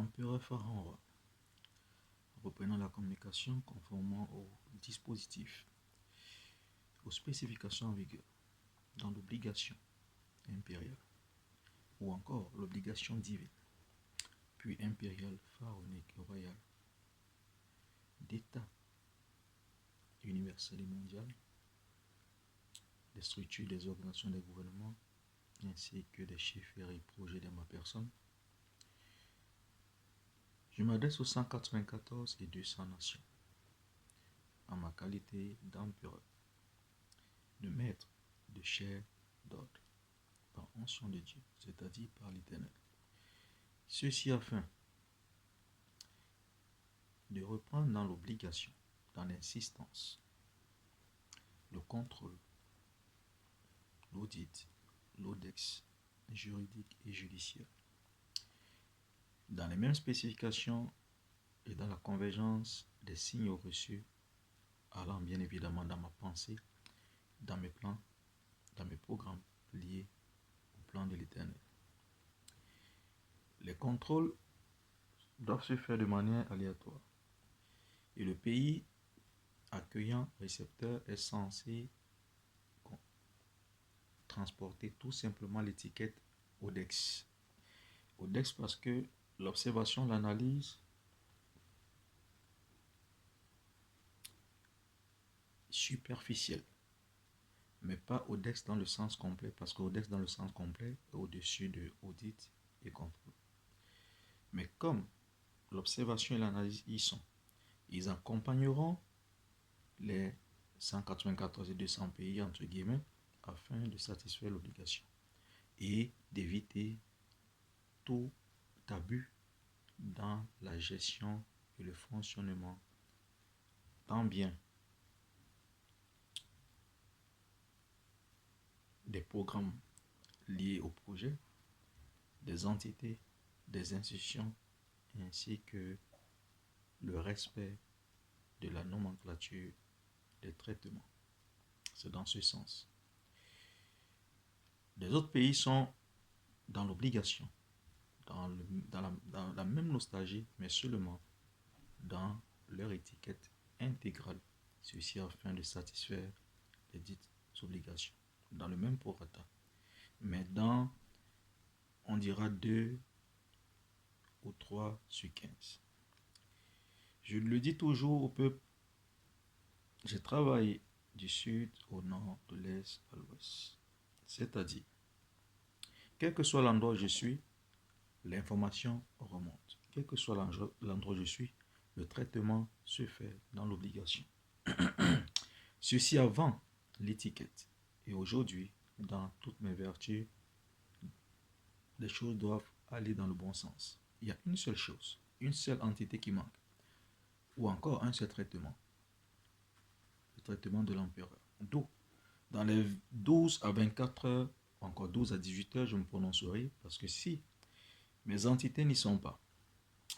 L'empereur Pharaon, reprenant la communication conformément au dispositif, aux spécifications en vigueur, dans l'obligation impériale, ou encore l'obligation divine, puis impériale, pharaonique et royale, d'État universel et mondial, des structures, des organisations, des gouvernements, ainsi que des chiffres et projets de ma personne. Je m'adresse aux 194 et 200 nations, en ma qualité d'empereur, de maître, de chef, d'ordre, par onction de Dieu, c'est-à-dire par l'Éternel. Ceci afin de reprendre dans l'obligation, dans l'insistance, le contrôle, l'audit, l'audex juridique et judiciaire, dans les mêmes spécifications et dans la convergence des signaux reçus, allant bien évidemment dans ma pensée, dans mes plans, dans mes programmes liés au plan de l'Éternel. Les contrôles doivent se faire de manière aléatoire. Et le pays accueillant récepteur est censé transporter tout simplement l'étiquette ODEX. ODEX parce que l'observation, l'analyse superficielle, mais pas ODEX dans le sens complet, parce que ODEX dans le sens complet est au-dessus de audit et contrôle. Mais comme l'observation et l'analyse y sont, ils accompagneront les 194 et 200 pays, entre guillemets, afin de satisfaire l'obligation et d'éviter tout abus dans la gestion et le fonctionnement tant bien des programmes liés au projet, des entités, des institutions, ainsi que le respect de la nomenclature des traitements. C'est dans ce sens. Les autres pays sont dans l'obligation, dans la même nostalgie, mais seulement dans leur étiquette intégrale, ceci afin de satisfaire les dites obligations, dans le même prorata, mais dans, on dira 2 ou 3 sur 15. Je le dis toujours au peuple, j'ai travaillé du sud au nord, de l'est à l'ouest. C'est-à-dire, quel que soit l'endroit où je suis, l'information remonte. Quel que soit l'endroit où je suis, le traitement se fait dans l'obligation. Ceci avant l'étiquette. Et aujourd'hui, dans toutes mes vertus, les choses doivent aller dans le bon sens. Il y a une seule chose, une seule entité qui manque, ou encore un seul traitement, le traitement de l'empereur. Donc, dans les 12 à 24 heures, encore 12 à 18 heures, je me prononcerai, parce que si mes entités n'y sont pas,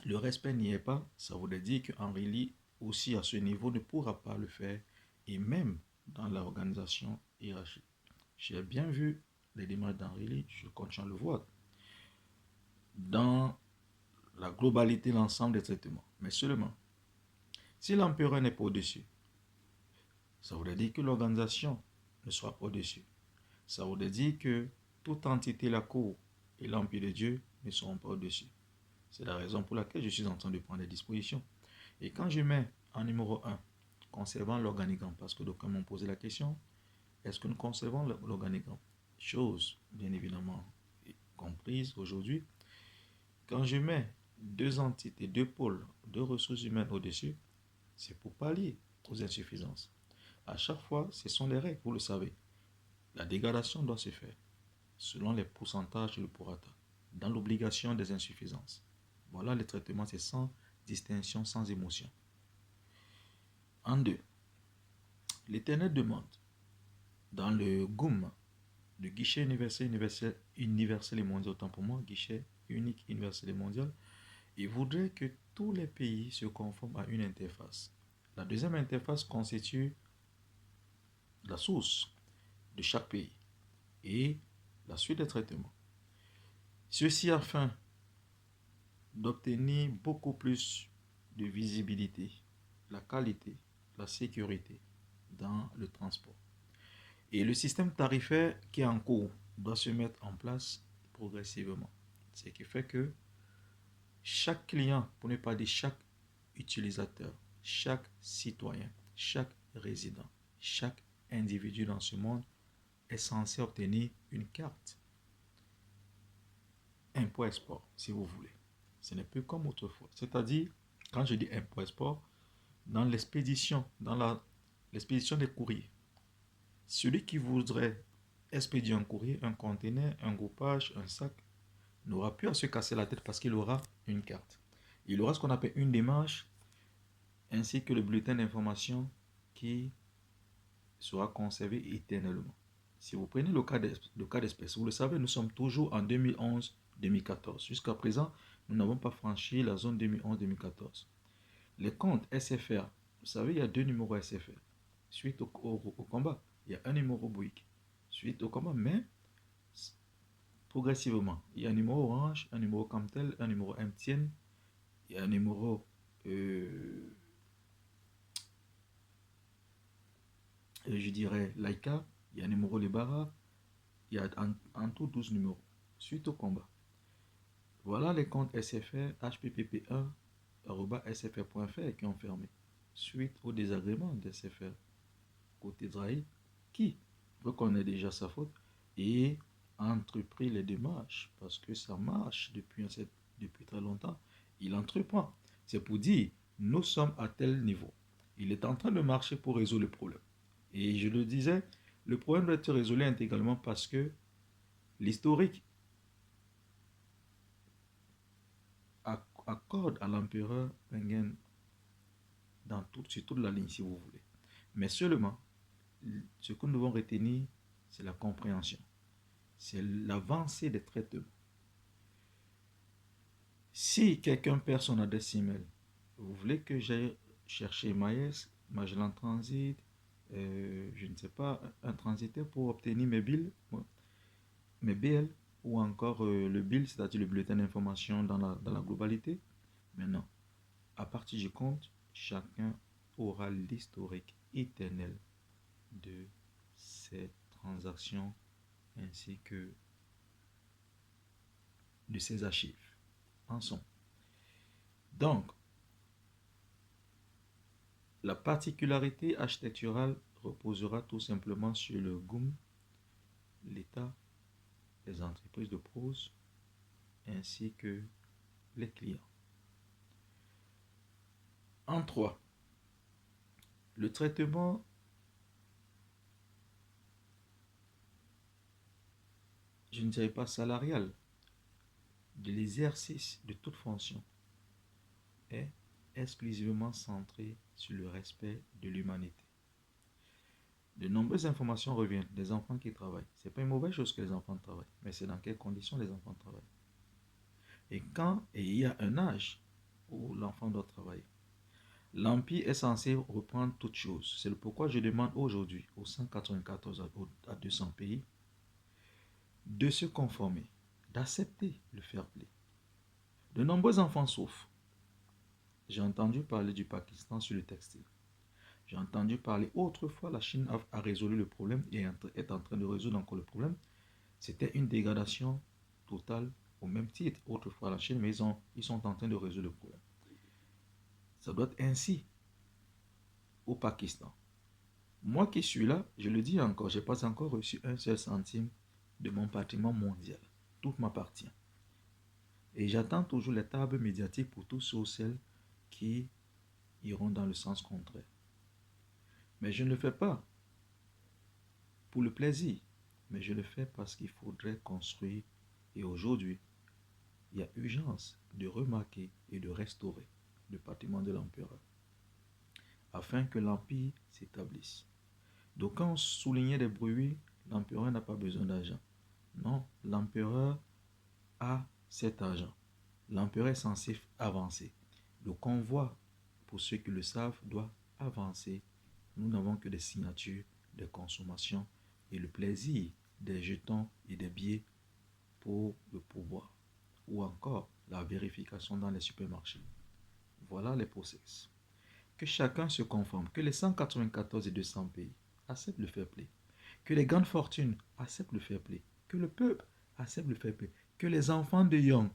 le respect n'y est pas, ça voudrait dire qu'Henri Ly, aussi à ce niveau, ne pourra pas le faire, et même dans l'organisation hiérarchique. J'ai bien vu les démarches d'Henri Ly, je continue à le voir, dans la globalité, l'ensemble des traitements. Mais seulement, si l'empereur n'est pas au-dessus, ça voudrait dire que l'organisation ne sera pas au-dessus. Ça voudrait dire que toute entité, la cour et l'empire de Dieu ne seront pas au-dessus. C'est la raison pour laquelle je suis en train de prendre des dispositions. Et quand je mets en numéro 1, conservant l'organigramme, parce que d'aucuns m'ont posé la question, est-ce que nous conservons l'organigramme? Chose, bien évidemment, comprise aujourd'hui. Quand je mets 2 entités, 2 pôles, 2 ressources humaines au-dessus, c'est pour pallier aux insuffisances. À chaque fois, ce sont les règles, vous le savez. La dégradation doit se faire selon les pourcentages du prorata, dans l'obligation des insuffisances. Voilà, le traitement, c'est sans distinction, sans émotion. En 2, l'Éternel demande, dans le GUM, le guichet universel et mondial, autant pour moi, guichet unique, universel et mondial, il voudrait que tous les pays se conforment à une interface. La deuxième interface constitue la source de chaque pays et la suite des traitements. Ceci afin d'obtenir beaucoup plus de visibilité, la qualité, la sécurité dans le transport. Et le système tarifaire qui est en cours doit se mettre en place progressivement. Ce qui fait que chaque client, pour ne pas dire chaque utilisateur, chaque citoyen, chaque résident, chaque individu dans ce monde est censé obtenir une carte impôt-export, si vous voulez. Ce n'est plus comme autrefois. C'est-à-dire, quand je dis impôt-export, dans l'expédition, l'expédition des courriers, celui qui voudrait expédier un courrier, un conteneur, un groupage, un sac, n'aura plus à se casser la tête parce qu'il aura une carte. Il aura ce qu'on appelle une démarche ainsi que le bulletin d'information qui sera conservé éternellement. Si vous prenez le cas d'espèce, vous le savez, nous sommes toujours en 2011-2014. Jusqu'à présent, nous n'avons pas franchi la zone 2011-2014. Les comptes SFR, vous savez, il y a deux numéros SFR. Suite au combat, il y a un numéro Bouygues. Suite au combat, mais progressivement, il y a un numéro Orange, un numéro Camtel, un numéro MTN, il y a un numéro je dirais Laika, il y a un numéro Lebara, il y a en tout 12 numéros. Suite au combat. Voilà les comptes SFR, HPPP1, sfr.fr qui ont fermé. Suite au désagrément de SFR côté Drahi, qui reconnaît déjà sa faute et a entrepris les démarches parce que ça marche depuis très longtemps. Il entreprend. C'est pour dire, nous sommes à tel niveau. Il est en train de marcher pour résoudre le problème. Et je le disais, le problème doit être résolu intégralement parce que l'historique accorde à l'empereur Wengen sur toute la ligne, si vous voulez. Mais seulement, ce que nous devons retenir, c'est la compréhension. C'est l'avancée des traitements. Si quelqu'un perd son adresse email, vous voulez que j'aille chercher Maes, Magellan Transit, je ne sais pas, un transitaire pour obtenir mes bills, mes BL, ou encore le bill, c'est-à-dire le bulletin d'information dans la globalité. Maintenant, à partir du compte, chacun aura l'historique éternel de ses transactions ainsi que de ses archives en son. Donc, la particularité architecturale reposera tout simplement sur le GUM, l'État, les entreprises de prose ainsi que les clients. En 3, le traitement je ne dirais pas salarial, de l'exercice de toute fonction est exclusivement centré sur le respect de l'humanité. De nombreuses informations reviennent des enfants qui travaillent. Ce n'est pas une mauvaise chose que les enfants travaillent, mais c'est dans quelles conditions les enfants travaillent. Et il y a un âge où l'enfant doit travailler. L'Empire est censé reprendre toutes choses. C'est pourquoi je demande aujourd'hui aux 194 à 200 pays de se conformer, d'accepter le fair play. De nombreux enfants souffrent. J'ai entendu parler du Pakistan sur le textile. J'ai entendu parler autrefois, la Chine a résolu le problème et est en train de résoudre encore le problème. C'était une dégradation totale au même titre autrefois la Chine, mais ils sont en train de résoudre le problème. Ça doit être ainsi au Pakistan. Moi qui suis là, je le dis encore, je n'ai pas encore reçu un seul centime de mon patrimoine mondial. Tout m'appartient. Et j'attends toujours les tables médiatiques pour tous ceux ou celles qui iront dans le sens contraire. Mais je ne le fais pas pour le plaisir, mais je le fais parce qu'il faudrait construire. Et aujourd'hui, il y a urgence de remarquer et de restaurer le patrimoine de l'empereur, afin que l'empire s'établisse. Donc quand on soulignait des bruits, l'empereur n'a pas besoin d'argent. Non, l'empereur a cet argent. L'empereur est censé avancer. Le convoi, pour ceux qui le savent, doit avancer. Nous n'avons que des signatures, des consommations et le plaisir des jetons et des billets pour le pouvoir. ou encore la vérification dans les supermarchés. Voilà les process. Que chacun se conforme, que les 194 et 200 pays acceptent le fair play, que les grandes fortunes acceptent le fair play, que le peuple accepte le fair play, que les enfants de Young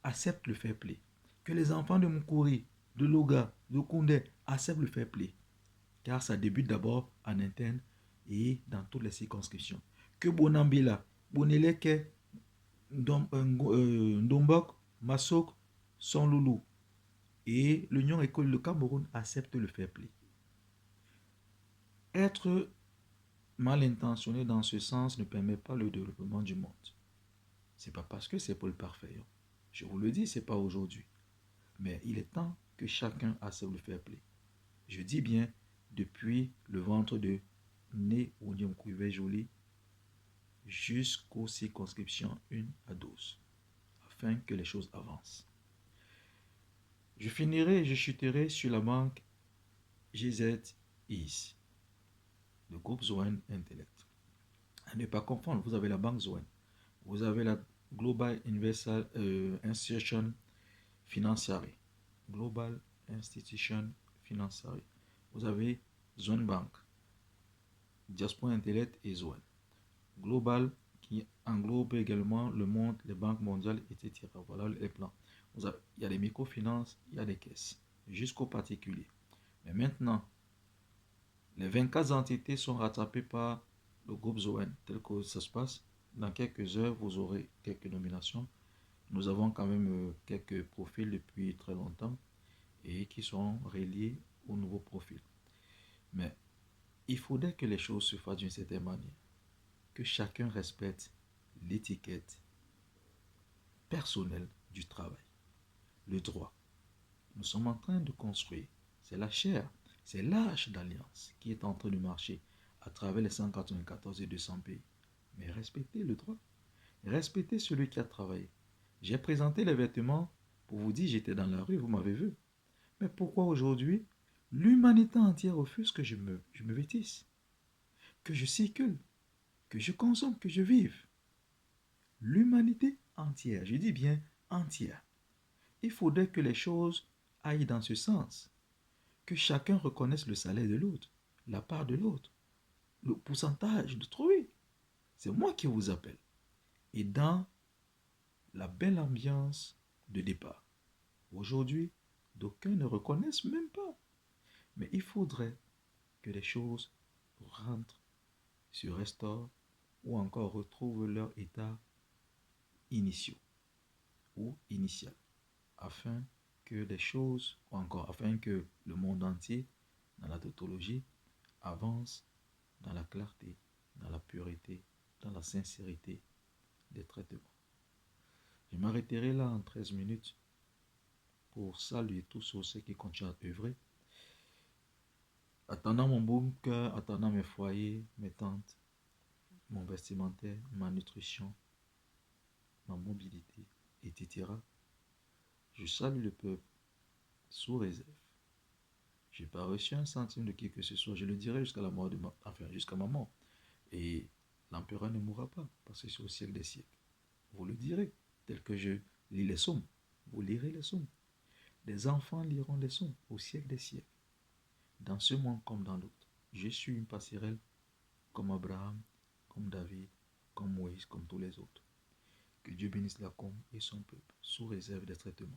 acceptent le fair play, que les enfants de Mukuri, de Loga, de Koundé acceptent le fair play, car ça débute d'abord en interne et dans toutes les circonscriptions. Que Bonambila, Boneleke, Ndombok, Massok, Sonloulou et l'Union École de Cameroun acceptent le fair play. Être mal intentionné dans ce sens ne permet pas le développement du monde. C'est pas parce que c'est pour le parfait. Je vous le dis, c'est pas aujourd'hui. Mais il est temps que chacun accepte le fair play. Je dis bien depuis le ventre de Né Onium Couivet Jolie jusqu'aux circonscriptions 1 à 12, afin que les choses avancent. Je finirai et je chuterai sur la banque GZIS, le groupe Zoen Intellect. À ne pas confondre, vous avez la banque Zoen, vous avez la Global Universal Institution Financiary, Global Institution Financiary. Vous avez Zoen Bank, Diaspora Intellect et Zoen. Global qui englobe également le monde, les banques mondiales, etc. Voilà les plans. Il y a les microfinances, il y a les caisses, jusqu'aux particuliers. Mais maintenant, les 24 entités sont rattrapées par le groupe Zoen, tel que ça se passe. Dans quelques heures, vous aurez quelques nominations. Nous avons quand même quelques profils depuis très longtemps et qui sont reliés au nouveau profil. Mais il faudrait que les choses se fassent d'une certaine manière, que chacun respecte l'étiquette personnelle du travail, le droit. Nous sommes en train de construire, c'est la chair, c'est l'âge d'alliance qui est en train de marcher à travers les 194 et 200 pays. Mais respectez le droit, respectez celui qui a travaillé. J'ai présenté les vêtements pour vous dire j'étais dans la rue, vous m'avez vu. Mais pourquoi aujourd'hui l'humanité entière refuse que je me vêtisse, que je circule, que je consomme, que je vive? L'humanité entière, je dis bien entière. Il faudrait que les choses aillent dans ce sens, que chacun reconnaisse le salaire de l'autre, la part de l'autre, le pourcentage de trouver. C'est moi qui vous appelle. Et dans la belle ambiance de départ, aujourd'hui, d'aucuns ne reconnaissent même pas. Mais il faudrait que les choses rentrent, se restaurent ou encore retrouvent leur état initiaux ou initial, afin que les choses, ou encore afin que le monde entier, dans la tautologie, avance dans la clarté, dans la pureté, dans la sincérité des traitements. Je m'arrêterai là en 13 minutes pour saluer tous ceux qui continuent à œuvrer. Attendant mon bunker, attendant mes foyers, mes tentes, mon vestimentaire, ma nutrition, ma mobilité, etc. Je salue le peuple sous réserve. Je n'ai pas reçu un centime de qui que ce soit. Je le dirai jusqu'à la mort de jusqu'à ma mort. Et l'empereur ne mourra pas, parce que c'est au siècle des siècles. Vous le direz, tel que je lis les psaumes. Vous lirez les psaumes. Les enfants liront les psaumes au siècle des siècles. Dans ce monde comme dans l'autre. Je suis une passerelle comme Abraham, comme David, comme Moïse, comme tous les autres. Que Dieu bénisse la com et son peuple, sous réserve des traitements.